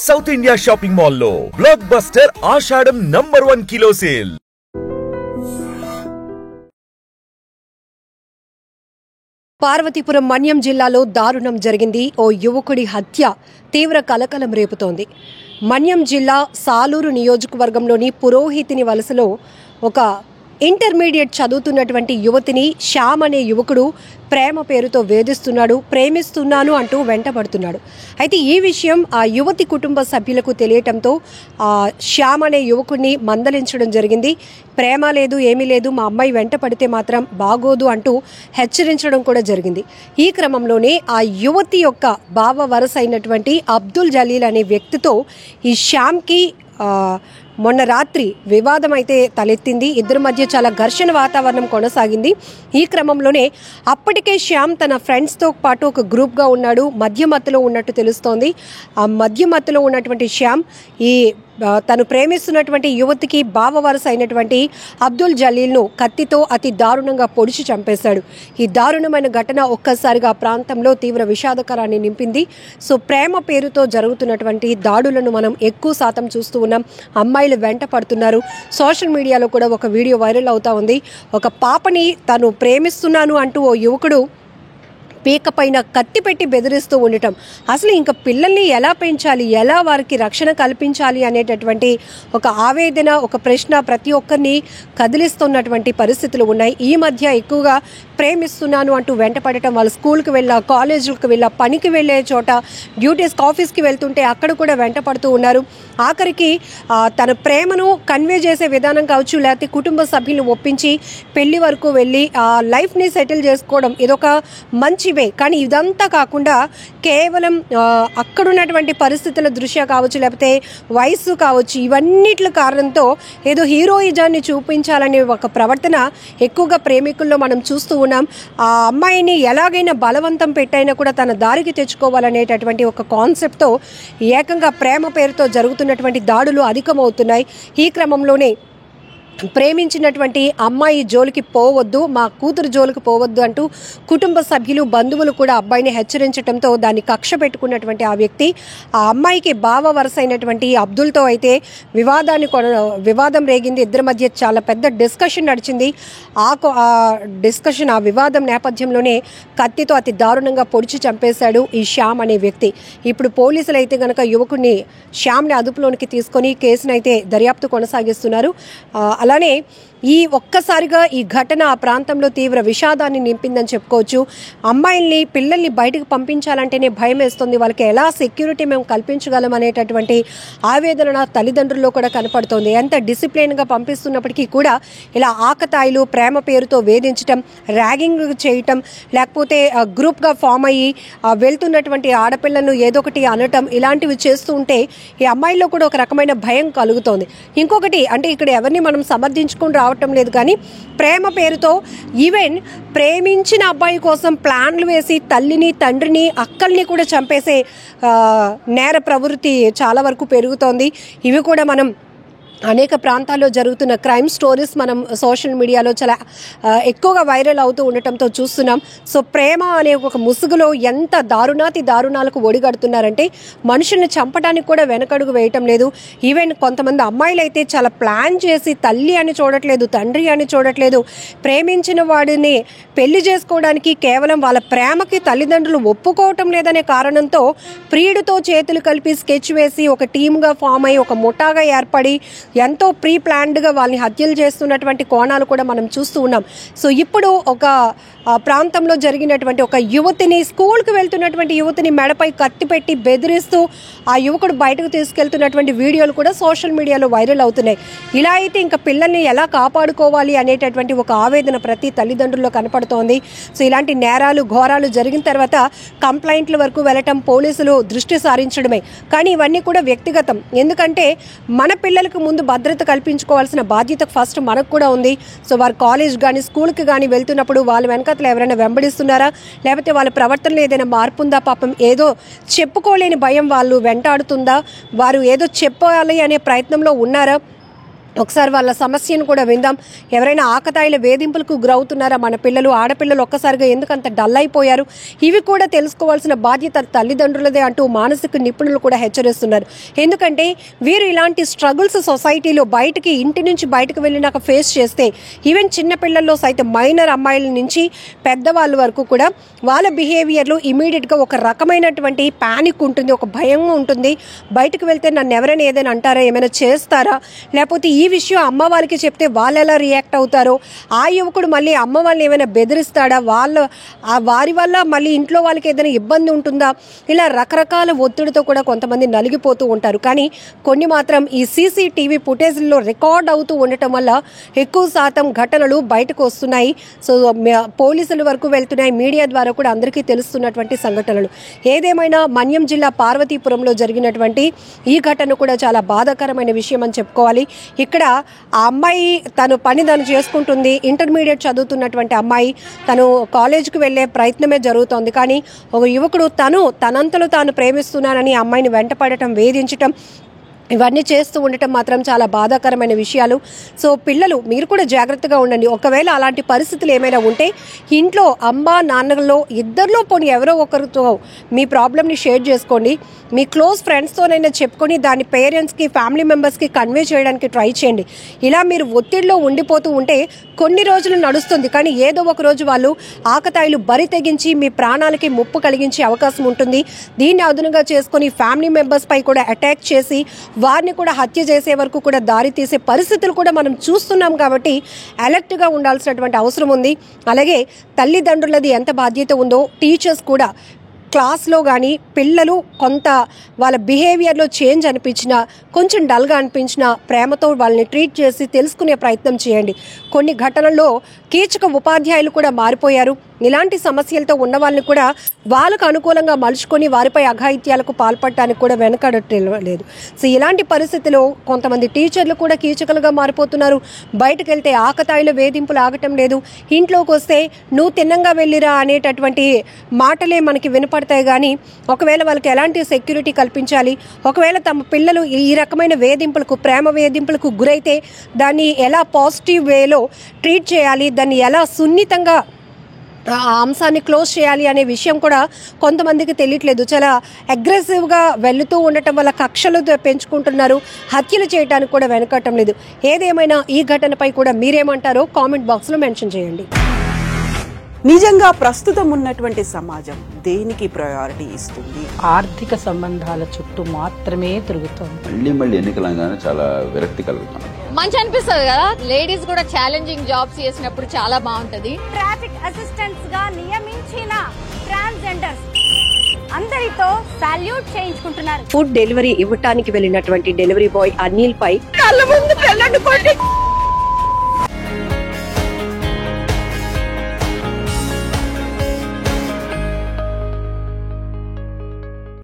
South India shopping mall లో block buster ఆషాఢం #1 kilo sale. Parvathipuram Manyam జిల్లాలో దారుణం జరిగింది. ఓ యువకుడి హత్య తీవ్ర కలకలం రేపుతోంది. మన్యం జిల్లా సాలూరు నియోజకవర్గంలోని పురోహితిని వలసలో ఒక ఇంటర్మీడియట్ చదువుతున్నటువంటి యువతిని శ్యామ్ అనే యువకుడు ప్రేమ పేరుతో వేధిస్తున్నాడు, ప్రేమిస్తున్నాను అంటూ వెంటబడుతున్నాడు. అయితే ఈ విషయం ఆ యువతి కుటుంబ సభ్యులకు తెలియటంతో శ్యామ్ అనే యువకుడిని మందలించడం జరిగింది. ప్రేమ లేదు, ఏమీ లేదు, మా అమ్మాయి వెంట పడితే మాత్రం బాగోదు అంటూ హెచ్చరించడం కూడా జరిగింది. ఈ క్రమంలోనే ఆ యువతి యొక్క బావ వరస అయినటువంటి అబ్దుల్ జలీల్ అనే వ్యక్తితో ఈ శ్యామ్కి మొన్న రాత్రి వివాదం అయితే తలెత్తింది. ఇద్దరి మధ్య చాలా ఘర్షణ వాతావరణం కొనసాగింది. ఈ క్రమంలోనే అప్పటికే శ్యామ్ తన ఫ్రెండ్స్తో పాటు ఒక గ్రూప్గా ఉన్నాడు. మధ్యమత్తులో ఉన్నట్టు తెలుస్తోంది. ఆ మధ్యమత్తులో ఉన్నటువంటి శ్యామ్ తను ప్రేమిస్తున్నటువంటి యువతికి బావ వరస అయినటువంటి అబ్దుల్ జలీల్ను కత్తితో అతి దారుణంగా పొడిచి చంపేశాడు. ఈ దారుణమైన ఘటన ఒక్కసారిగా ఆ ప్రాంతంలో తీవ్ర విషాదకరాన్ని నింపింది. సో ప్రేమ పేరుతో జరుగుతున్నటువంటి దాడులను మనం ఎక్కువ శాతం చూస్తూ ఉన్నాం. అమ్మాయిలు వెంట పడుతున్నారు. సోషల్ మీడియాలో కూడా ఒక వీడియో వైరల్ అవుతా ఉంది. ఒక పాపని తను ప్రేమిస్తున్నాను అంటూ ఓ యువకుడు పీక పైన కత్తి పెట్టి బెదిరిస్తూ ఉండటం, అసలు ఇంకా పిల్లల్ని ఎలా పెంచాలి, ఎలా వారికి రక్షణ కల్పించాలి అనేటటువంటి ఒక ఆవేదన, ఒక ప్రశ్న ప్రతి ఒక్కరిని కదిలిస్తున్నటువంటి పరిస్థితులు ఉన్నాయి. ఈ మధ్య ఎక్కువగా ప్రేమిస్తున్నాను అంటూ వెంటపడటం, వాళ్ళు స్కూల్కి వెళ్ళా, కాలేజీలకు వెళ్ళా, పనికి వెళ్ళే చోట, డ్యూటీస్కి ఆఫీస్కి వెళ్తుంటే అక్కడ కూడా వెంట పడుతూ ఉన్నారు. ఆఖరికి తన ప్రేమను కన్వే చేసే విధానం కావచ్చు, లేకపోతే కుటుంబ సభ్యులను ఒప్పించి పెళ్లి వరకు వెళ్ళి లైఫ్ని సెటిల్ చేసుకోవడం ఇదొక మంచి వే. కానీ ఇదంతా కాకుండా కేవలం అక్కడున్నటువంటి పరిస్థితుల దృష్ట్యా కావచ్చు, లేకపోతే వయస్సు కావచ్చు, ఇవన్నిటి కారణంతో ఏదో హీరోయిజాన్ని చూపించాలనే ఒక ప్రవర్తన ఎక్కువగా ప్రేమికుల్లో మనం చూస్తూ ఉన్నాం. ఆ అమ్మాయిని ఎలాగైనా బలవంతం పెట్టైనా కూడా తన దారికి తెచ్చుకోవాలనేటటువంటి ఒక కాన్సెప్ట్తో ఏకంగా ప్రేమ పేరుతో జరుగుతున్నటువంటి దాడులు అధికమవుతున్నాయి. ఈ క్రమంలోనే ప్రేమించినటువంటి అమ్మాయి జోలికి పోవద్దు, మా కూతురు జోలికి పోవద్దు అంటూ కుటుంబ సభ్యులు, బంధువులు కూడా అబ్బాయిని హెచ్చరించడంతో దాన్ని కక్ష పెట్టుకున్నటువంటి ఆ వ్యక్తి ఆ అమ్మాయికి బావ వరస అయినటువంటి అబ్దుల్తో అయితే వివాదం రేగింది. ఇద్దరి మధ్య చాలా పెద్ద డిస్కషన్ నడిచింది. ఆ వివాదం నేపథ్యంలోనే కత్తితో అతి దారుణంగా పొడిచి చంపేశాడు ఈ శ్యామ్ అనే వ్యక్తి. ఇప్పుడు పోలీసులు అయితే గనక యువకుడిని శ్యామ్ని అదుపులోనికి తీసుకొని కేసునైతే దర్యాప్తు కొనసాగిస్తున్నారు. అలానే ఒక్కసారిగా ఈ ఘటన ఆ ప్రాంతంలో తీవ్ర విషాదాన్ని నింపిందని చెప్పుకోవచ్చు. అమ్మాయిల్ని, పిల్లల్ని బయటకు పంపించాలంటేనే భయం వేస్తుంది. వాళ్ళకి ఎలా సెక్యూరిటీ మేము కల్పించగలం అనేటటువంటి ఆవేదన తల్లిదండ్రుల్లో కూడా కనపడుతోంది. ఎంత డిసిప్లిన్గా పంపిస్తున్నప్పటికీ కూడా ఇలా ఆకతాయిలు, ప్రేమ పేరుతో వేధించటం, ర్యాగింగ్ చేయటం, లేకపోతే గ్రూప్గా ఫామ్ అయ్యి వెళ్తున్నటువంటి ఆడపిల్లలను ఏదో ఒకటి అనటం, ఇలాంటివి చేస్తూ ఉంటే ఈ అమ్మాయిల్లో కూడా ఒక రకమైన భయం కలుగుతోంది. ఇంకొకటి అంటే ఇక్కడ ఎవరిని మనం సమర్థించుకుని రావటం లేదు, కానీ ప్రేమ పేరుతో ఈవెన్ ప్రేమించిన అబ్బాయి కోసం ప్లాన్లు వేసి తల్లిని, తండ్రిని, అక్కల్ని కూడా చంపేసే నేర ప్రవృత్తి చాలా వరకు పెరుగుతోంది. ఇవి కూడా మనం అనేక ప్రాంతాల్లో జరుగుతున్న క్రైమ్ స్టోరీస్ మనం సోషల్ మీడియాలో చాలా ఎక్కువగా వైరల్ అవుతూ ఉండటంతో చూస్తున్నాం. సో ప్రేమ అనే ఒక ముసుగులో ఎంత దారుణాలకు ఒడిగడుతున్నారంటే మనుషుల్ని చంపడానికి కూడా వెనకడుగు వేయటం లేదు. ఈవెన్ కొంతమంది అమ్మాయిలు అయితే చాలా ప్లాన్ చేసి తల్లి అని చూడట్లేదు, తండ్రి అని చూడట్లేదు, ప్రేమించిన వాడిని పెళ్లి చేసుకోవడానికి కేవలం వాళ్ళ ప్రేమకి తల్లిదండ్రులు ఒప్పుకోవటం లేదనే కారణంతో ప్రియుడితో చేతులు కలిపి స్కెచ్ వేసి ఒక టీమ్గా ఫామ్ అయ్యి ఒక ముఠాగా ఏర్పడి ఎంతో ప్రీ ప్లాన్డ్గా వాళ్ళని హత్యలు చేస్తున్నటువంటి కోణాలు కూడా మనం చూస్తూ ఉన్నాం. సో ఇప్పుడు ఒక ప్రాంతంలో జరిగినటువంటి ఒక యువతిని, స్కూల్కి వెళ్తున్నటువంటి యువతిని మెడపై కత్తి పెట్టి బెదిరిస్తూ ఆ యువకుడు బయటకు తీసుకెళ్తున్నటువంటి వీడియోలు కూడా సోషల్ మీడియాలో వైరల్ అవుతున్నాయి. ఇలా అయితే ఇంకా పిల్లల్ని ఎలా కాపాడుకోవాలి అనేటటువంటి ఒక ఆవేదన ప్రతి తల్లిదండ్రుల్లో కనపడుతోంది. సో ఇలాంటి నేరాలు, ఘోరాలు జరిగిన తర్వాత కంప్లైంట్ల వరకు వెళ్ళటం, పోలీసులు దృష్టి సారించడమే. కానీ ఇవన్నీ కూడా వ్యక్తిగతం. ఎందుకంటే మన పిల్లలకు ముందు భద్రత కల్పించుకోవాల్సిన బాధ్యత ఫస్ట్ మనకు కూడా ఉంది. సో వారు కాలేజ్ కానీ, స్కూల్కి కానీ వెళ్తున్నప్పుడు వాళ్ళ వెనకతలు ఎవరైనా వెంబడిస్తున్నారా, లేకపోతే వాళ్ళ ప్రవర్తనలో ఏదైనా మార్పు ఉందా, పాపం ఏదో చెప్పుకోలేని భయం వాళ్ళు వెంటాడుతుందా, వారు ఏదో చెప్పాలి అనే ప్రయత్నంలో ఉన్నారా, ఒకసారి వాళ్ళ సమస్యను కూడా విందాం. ఎవరైనా ఆకతాయిల వేధింపులకు గురవుతున్నారా మన పిల్లలు, ఆడపిల్లలు ఒక్కసారిగా ఎందుకంత డల్ అయిపోయారు, ఇవి కూడా తెలుసుకోవాల్సిన బాధ్యత తల్లిదండ్రులదే అంటూ మానసిక నిపుణులు కూడా హెచ్చరిస్తున్నారు. ఎందుకంటే వీరు ఇలాంటి స్ట్రగుల్స్ సొసైటీలో బయటికి ఇంటి నుంచి బయటకు వెళ్ళినాక ఫేస్ చేస్తే ఈవెన్ చిన్న పిల్లల్లో సైతం మైనర్ అమ్మాయిల నుంచి పెద్దవాళ్ళ వరకు కూడా వాళ్ళ బిహేవియర్లో ఇమీడియట్గా ఒక రకమైనటువంటి ప్యానిక్ ఉంటుంది, ఒక భయం ఉంటుంది. బయటకు వెళ్తే నన్ను ఎవరైనా ఏదైనా అంటారా, ఏమైనా చేస్తారా, లేకపోతే ఈ విషయం అమ్మ వాళ్ళకి చెప్తే వాళ్ళు ఎలా రియాక్ట్ అవుతారో, ఆ యువకుడు మళ్ళీ అమ్మ వాళ్ళని ఏమైనా బెదిరిస్తాడా, వారి వల్ల మళ్ళీ ఇంట్లో వాళ్ళకి ఏదైనా ఇబ్బంది ఉంటుందా, ఇలా రకరకాల ఒత్తిడితో కూడా కొంతమంది నలిగిపోతూ ఉంటారు. కానీ కొన్ని మాత్రం ఈ సీసీటీవీ ఫుటేజ్లో రికార్డ్ అవుతూ ఉండటం వల్ల ఎక్కువ శాతం ఘటనలు బయటకు వస్తున్నాయి. సో పోలీసుల వరకు వెళ్తున్నాయి, మీడియా ద్వారా కూడా అందరికీ తెలుస్తున్నటువంటి సంఘటనలు. ఏదేమైనా మన్యం జిల్లా పార్వతీపురంలో జరిగినటువంటి ఈ ఘటన కూడా చాలా బాధాకరమైన విషయం అని చెప్పుకోవాలి. ఇక్కడ ఆ అమ్మాయి తను పని తను చేసుకుంటుంది, ఇంటర్మీడియట్ చదువుతున్నటువంటి అమ్మాయి తను కాలేజీకి వెళ్ళే ప్రయత్నమే జరుగుతోంది. కానీ ఒక యువకుడు తనంతలో తాను ప్రేమిస్తున్నానని అమ్మాయిని వెంటపడటం, వేధించటం, ఇవన్నీ చేస్తూ ఉండటం మాత్రం చాలా బాధాకరమైన విషయాలు. సో పిల్లలు మీరు కూడా జాగ్రత్తగా ఉండండి. ఒకవేళ అలాంటి పరిస్థితులు ఏమైనా ఉంటే ఇంట్లో అమ్మ నాన్నలో ఇద్దరిలో పోనీ ఎవరో ఒకరితో మీ ప్రాబ్లమ్ని షేర్ చేసుకోండి. మీ క్లోజ్ ఫ్రెండ్స్తోనైనా చెప్పుకొని దాని పేరెంట్స్కి, ఫ్యామిలీ మెంబర్స్కి కన్వే చేయడానికి ట్రై చేయండి. ఇలా మీరు ఒత్తిడిలో ఉండిపోతూ ఉంటే కొన్ని రోజులు నడుస్తుంది, కానీ ఏదో ఒక రోజు వాళ్ళు ఆకతాయిలు బరి తెగించి మీ ప్రాణాలకి ముప్పు కలిగించే అవకాశం ఉంటుంది. దీన్ని అదునుగా చేసుకొని ఫ్యామిలీ మెంబర్స్ పై కూడా అటాక్ చేసి వారిని కూడా హత్య చేసే వరకు కూడా దారి తీసే పరిస్థితులు కూడా మనం చూస్తున్నాం. కాబట్టి అలర్ట్గా ఉండాల్సినటువంటి అవసరం ఉంది. అలాగే తల్లిదండ్రులది ఎంత బాధ్యత ఉందో టీచర్స్ కూడా క్లాస్లో కానీ పిల్లలు కొంత వాళ్ళ బిహేవియర్లో చేంజ్ అనిపించినా, కొంచెం డల్గా అనిపించినా ప్రేమతో వాళ్ళని ట్రీట్ చేసి తెలుసుకునే ప్రయత్నం చేయండి. కొన్ని ఘటనల్లో కీచక ఉపాధ్యాయులు కూడా మారిపోయారు. ఇలాంటి సమస్యలతో ఉన్న వాళ్ళని కూడా వాళ్ళకు అనుకూలంగా మలుచుకొని వారిపై అఘాయిత్యాలకు పాల్పడటానికి కూడా వెనకడలేదు. సో ఇలాంటి పరిస్థితిలో కొంతమంది టీచర్లు కూడా కీచకులుగా మారిపోతున్నారు. బయటకు వెళ్తే ఆకతాయిల వేధింపులు ఆగటం లేదు. ఇంట్లోకి వస్తే నువ్వు తిన్నంగా వెళ్ళిరా అనేటటువంటి మాటలే మనకి వినపడతాయి. కానీ ఒకవేళ వాళ్ళకి ఎలాంటి సెక్యూరిటీ కల్పించాలి, ఒకవేళ తమ పిల్లలు ఈ రకమైన వేధింపులకు, ప్రేమ వేధింపులకు గురైతే దాన్ని ఎలా పాజిటివ్ వేలో ట్రీట్ చేయాలి, దాన్ని ఎలా సున్నితంగా ఆ అంశాన్ని క్లోజ్ చేయాలి అనే విషయం కూడా కొంతమందికి తెలియట్లేదు. చాలా అగ్రెసివ్గా వెళుతూ ఉండటం వల్ల కక్షలు పెంచుకుంటున్నారు, హత్యలు చేయడానికి కూడా వెనకట్టం లేదు. ఏదేమైనా ఈ ఘటనపై కూడా మీరేమంటారో కామెంట్ బాక్స్లో మెన్షన్ చేయండి. నిజంగా ప్రస్తుతం ఉన్నటువంటి సమాజం దేనికి ప్రయారిటీ ఇస్తుంది? ఆర్థిక సంబంధాల చుట్టూ మాత్రమే తిరుగుతోంది. మళ్ళీ ఎన్నికలంగానే చాలా విరక్తి కలుగుతాను. మంచి అనిపిస్తుంది కదా, లేడీస్ కూడా ఛాలెంజింగ్ జాబ్స్ చేసినప్పుడు చాలా బాగుంటది. ట్రాఫిక్ అసిస్టెంట్స్ గా నియమించిన ట్రాన్స్జెండర్స్ అందరితో సాల్యూట్ చేయించుకుంటున్నారు. ఫుడ్ డెలివరీ ఇవ్వటానికి వెళ్ళినటువంటి డెలివరీ బాయ్ అనిల్ పై కళ్ళ ముందు